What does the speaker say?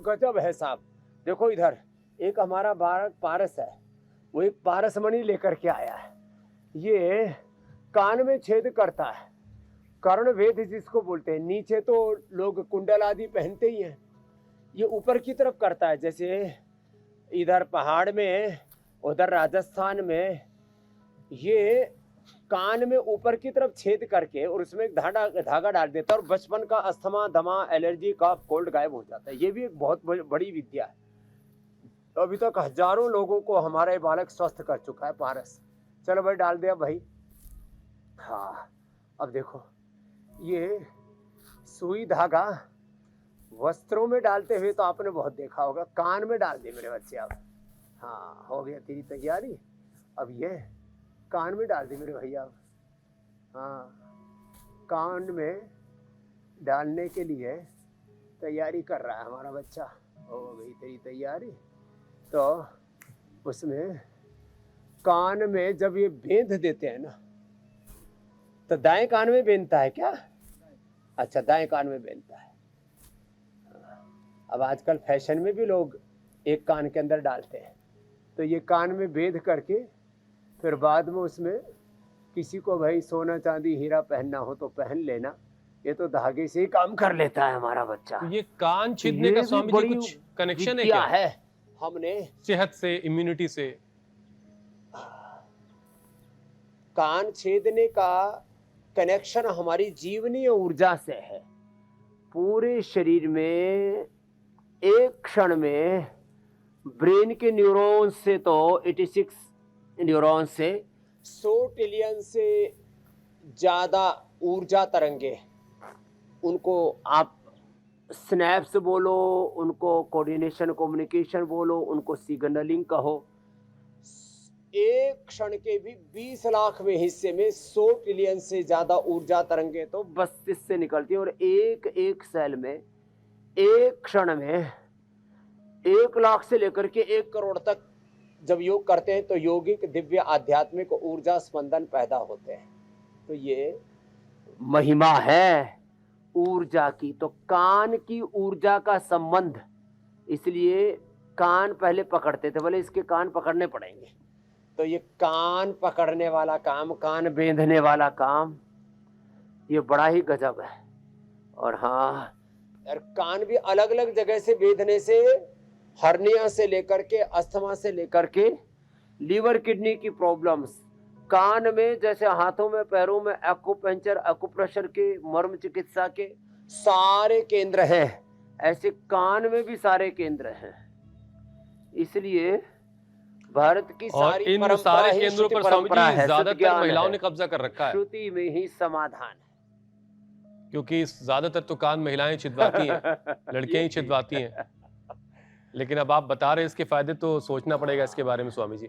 गजब है साहब। देखो इधर एक हमारा बालक पारस है, वो एक पारसमणि लेकर के आया है। ये कान में छेद करता है, कर्ण भेद जिसको बोलते हैं। नीचे तो लोग कुंडल आदि पहनते ही हैं, ये ऊपर की तरफ करता है। जैसे इधर पहाड़ में, उधर राजस्थान में, ये कान में ऊपर की तरफ छेद करके और उसमें एक धागा डाल देता है और बचपन का अस्थमा, दमा, एलर्जी, कफ, कोल्ड गायब हो जाता है। ये भी एक बहुत बड़ी विद्या है। अभी तक हजारों लोगों को हमारा ये बालक स्वस्थ कर चुका है पारस। चलो भाई डाल दिया भाई। हाँ अब देखो, ये सुई धागा वस्त्रों में डालते हुए तो आपने बहुत देखा होगा, कान में डाल दे मेरे बच्चे अब। हाँ हो गया तेरी तैयारी। अब ये कान में डाल दे मेरे भैया। हाँ कान में डालने के लिए तैयारी कर रहा है हमारा बच्चा। हो गई तेरी तैयारी। तो उसमें कान में जब ये बेंध देते हैं ना, तो दाएं कान में बेंधता है क्या? अच्छा दाएं कान में बेंधता है। अब आजकल फैशन में भी लोग एक कान के अंदर डालते हैं। तो ये कान में बेंध करके फिर बाद में उसमें किसी को भाई सोना चांदी हीरा पहनना हो तो पहन लेना। ये तो धागे से ही काम कर लेता है हमारा बच्चा। तो ये कान छेदने का स्वामी जी कुछ कनेक्शन है क्या? है हमने सेहत से, इम्यूनिटी से? कान छेदने का कनेक्शन हमारी जीवनीय ऊर्जा से है। पूरे शरीर में एक क्षण में ब्रेन के न्यूरॉन्स से तो 86 न्यूरॉन से 100 ट्रिलियन से ज्यादा ऊर्जा तरंगे, उनको आप स्नैप्स बोलो, उनको कोऑर्डिनेशन कम्युनिकेशन बोलो, उनको सिग्नलिंग कहो। एक क्षण के भी 20 लाखवें हिस्से में 100 ट्रिलियन से ज्यादा ऊर्जा तरंगे तो बस इससे निकलती है। और एक एक सेल में एक क्षण में 1 लाख से लेकर के 1 करोड़ तक जब योग करते हैं तो यौगिक, दिव्य, आध्यात्मिक ऊर्जा स्पंदन पैदा होते हैं। तो ये महिमा है ऊर्जा की। तो कान की ऊर्जा का संबंध, इसलिए कान पहले पकड़ते थे, बोले इसके कान पकड़ने पड़ेंगे। तो ये कान पकड़ने वाला काम, कान बेंधने वाला काम, ये बड़ा ही गजब है। और हाँ, और कान भी अलग अलग जगह से बेंधने से हर्निया से लेकर के, अस्थमा से लेकर के लीवर किडनी की प्रॉब्लम्स, कान में जैसे हाथों में पैरों में एक्यूपंक्चर, एक्यूप्रेशर के, मर्म चिकित्सा के सारे केंद्र हैं, ऐसे कान में भी सारे केंद्र हैं। इसलिए भारत की सारी इन परंपरा सारे ही केंद्रों पर स्वामी जी ज्यादातर महिलाओं ने कब्जा कर रखा है। श्रुति में ही समाधान है। क्योंकि ज्यादातर तो कान महिलाएं छिदवाती हैं, लड़कियां ही छिदवाती हैं। लेकिन अब आप बता रहे हैं इसके फायदे, तो सोचना पड़ेगा इसके बारे में स्वामी जी।